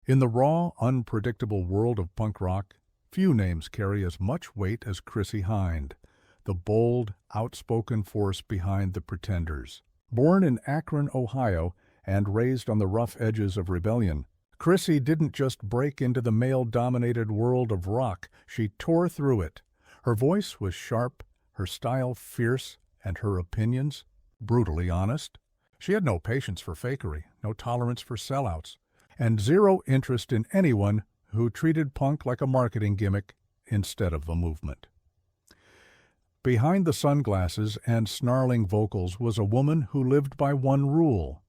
In the raw, unpredictable world of punk rock, few names carry as much weight as Chrissie Hynde, the bold, outspoken force behind the Pretenders. Born in Akron, Ohio, and raised on the rough edges of rebellion, Chrissie didn't just break into the male-dominated world of rock, she tore through it. Her voice was sharp, her style fierce, and her opinions brutally honest. She had no patience for fakery, no tolerance for sellouts, and zero interest in anyone who treated punk like a marketing gimmick instead of a movement. Behind the sunglasses and snarling vocals was a woman who lived by one rule.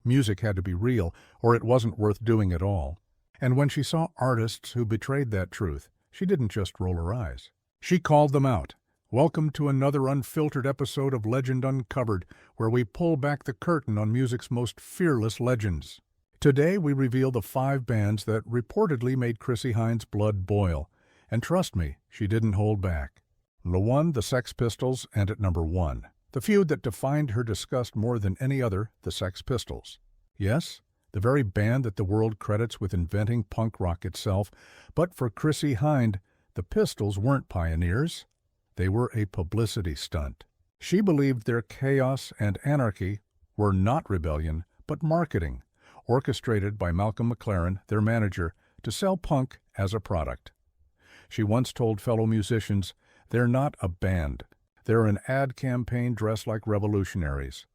Music had to be real, or it wasn't worth doing at all. And when she saw artists who betrayed that truth, she didn't just roll her eyes. She called them out. Welcome to another unfiltered episode of Legend Uncovered, where we pull back the curtain on music's most fearless legends. Today we reveal the 5 bands that reportedly made Chrissie Hynde's blood boil. And trust me, she didn't hold back. The 1, the Sex Pistols, and at number 1, the feud that defined her disgust more than any other, the Sex Pistols. Yes, the very band that the world credits with inventing punk rock itself, but for Chrissie Hynde, the Pistols weren't pioneers. They were a publicity stunt. She believed their chaos and anarchy were not rebellion, but marketing, orchestrated by Malcolm McLaren, their manager, to sell punk as a product. She once told fellow musicians, "They're not a band. They're an ad campaign dressed like revolutionaries."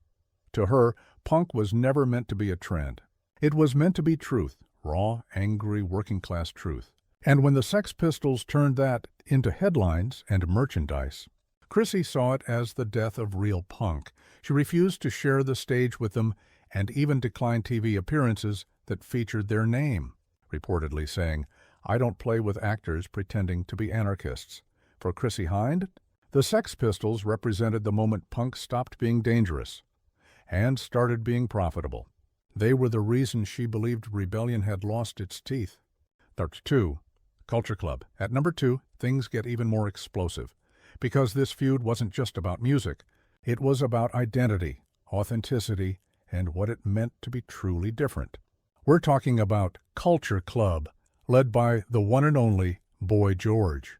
To her, punk was never meant to be a trend. It was meant to be truth, raw, angry, working-class truth. And when the Sex Pistols turned that into headlines and merchandise, Chrissie saw it as the death of real punk. She refused to share the stage with them and even declined TV appearances that featured their name, reportedly saying, "I don't play with actors pretending to be anarchists." For Chrissie Hynde, the Sex Pistols represented the moment punk stopped being dangerous and started being profitable. They were the reason she believed rebellion had lost its teeth. Number 2, Culture Club. At number 2, things get even more explosive, because this feud wasn't just about music. It was about identity, authenticity, and what it meant to be truly different. We're talking about Culture Club, led by the one and only Boy George.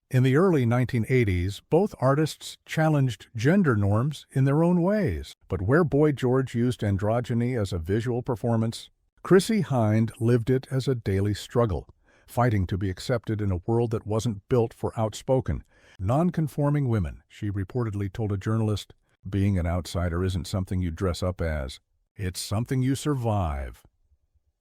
In the early 1980s, both artists challenged gender norms in their own ways. But where Boy George used androgyny as a visual performance, Chrissie Hynde lived it as a daily struggle, fighting to be accepted in a world that wasn't built for outspoken, non-conforming women. She reportedly told a journalist, "Being an outsider isn't something you dress up as. It's something you survive."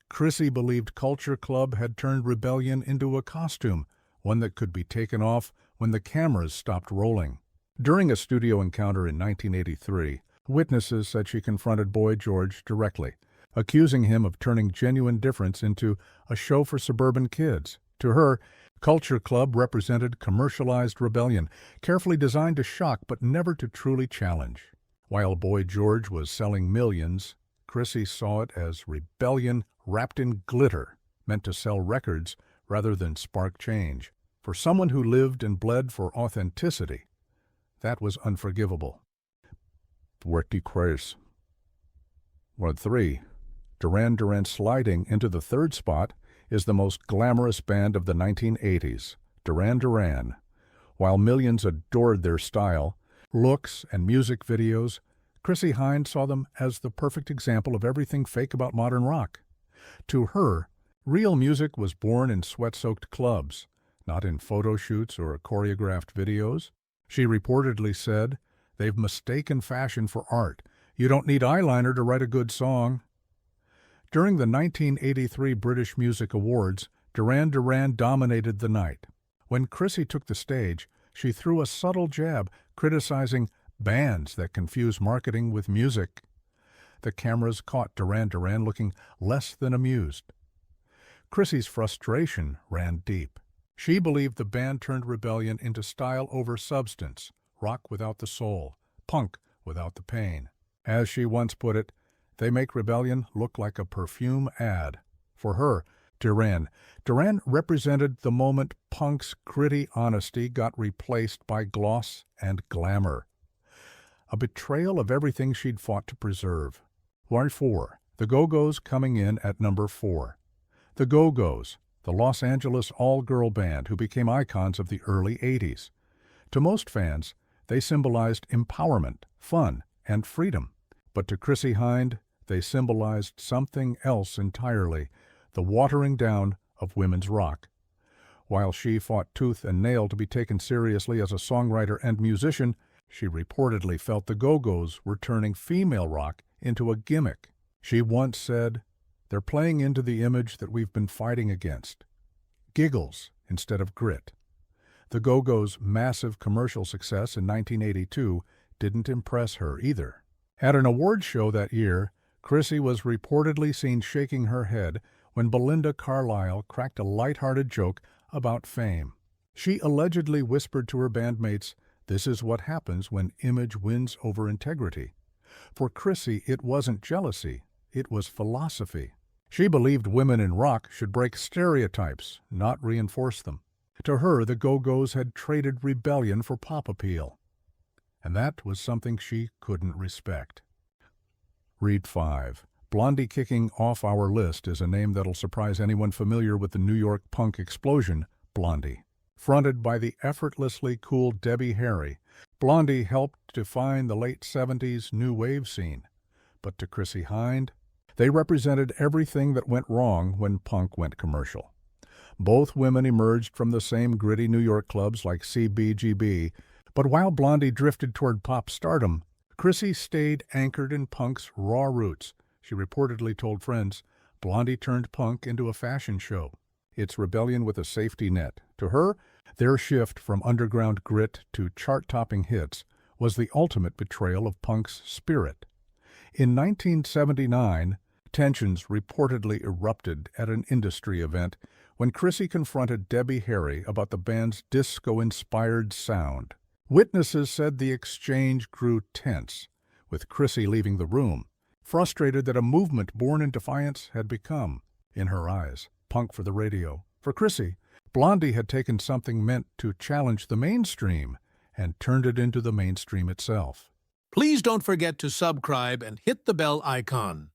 Chrissie believed Culture Club had turned rebellion into a costume, one that could be taken off when the cameras stopped rolling. During a studio encounter in 1983, witnesses said she confronted Boy George directly, accusing him of turning genuine difference into a show for suburban kids. To her, Culture Club represented commercialized rebellion, carefully designed to shock but never to truly challenge. While Boy George was selling millions, Chrissie saw it as rebellion wrapped in glitter, meant to sell records rather than spark change. For someone who lived and bled for authenticity, that was unforgivable. Puerto Crees. 3. Duran Duran. Sliding into the 3rd spot is the most glamorous band of the 1980s, Duran Duran. While millions adored their style, looks, and music videos, Chrissie Hynde saw them as the perfect example of everything fake about modern rock. To her, real music was born in sweat-soaked clubs, not in photo shoots or choreographed videos. She reportedly said, "They've mistaken fashion for art. You don't need eyeliner to write a good song." During the 1983 British Music Awards, Duran Duran dominated the night. When Chrissie took the stage, she threw a subtle jab, criticizing bands that confuse marketing with music. The cameras caught Duran Duran looking less than amused. Chrissie's frustration ran deep. She believed the band turned rebellion into style over substance, rock without the soul, punk without the pain. As she once put it, they make rebellion look like a perfume ad. For her, Duran represented the moment punk's gritty honesty got replaced by gloss and glamour. A betrayal of everything she'd fought to preserve. 4. The Go-Go's coming in at number 4. The Go-Go's, the Los Angeles all-girl band who became icons of the early 80s. To most fans, they symbolized empowerment, fun, and freedom. But to Chrissie Hynde, they symbolized something else entirely, the watering down of women's rock. While she fought tooth and nail to be taken seriously as a songwriter and musician, she reportedly felt the Go-Go's were turning female rock into a gimmick. She once said, "They're playing into the image that we've been fighting against. Giggles instead of grit." The Go-Go's massive commercial success in 1982 didn't impress her either. At an awards show that year, Chrissy was reportedly seen shaking her head when Belinda Carlisle cracked a light-hearted joke about fame. She allegedly whispered to her bandmates, "This is what happens when image wins over integrity." For Chrissy, it wasn't jealousy, it was philosophy. She believed women in rock should break stereotypes, not reinforce them. To her, the Go-Go's had traded rebellion for pop appeal. And that was something she couldn't respect. Read 5. Blondie kicking off our list is a name that'll surprise anyone familiar with the New York punk explosion, Blondie. Fronted by the effortlessly cool Debbie Harry, Blondie helped define the late 70s new wave scene. But to Chrissie Hynde, they represented everything that went wrong when punk went commercial. Both women emerged from the same gritty New York clubs like CBGB, but while Blondie drifted toward pop stardom, Chrissy stayed anchored in punk's raw roots. She reportedly told friends, "Blondie turned punk into a fashion show. It's rebellion with a safety net." To her, their shift from underground grit to chart-topping hits was the ultimate betrayal of punk's spirit. In 1979, tensions reportedly erupted at an industry event when Chrissy confronted Debbie Harry about the band's disco-inspired sound. Witnesses said the exchange grew tense, with Chrissy leaving the room, frustrated that a movement born in defiance had become, in her eyes, punk for the radio. For Chrissy, Blondie had taken something meant to challenge the mainstream and turned it into the mainstream itself. Please don't forget to subscribe and hit the bell icon.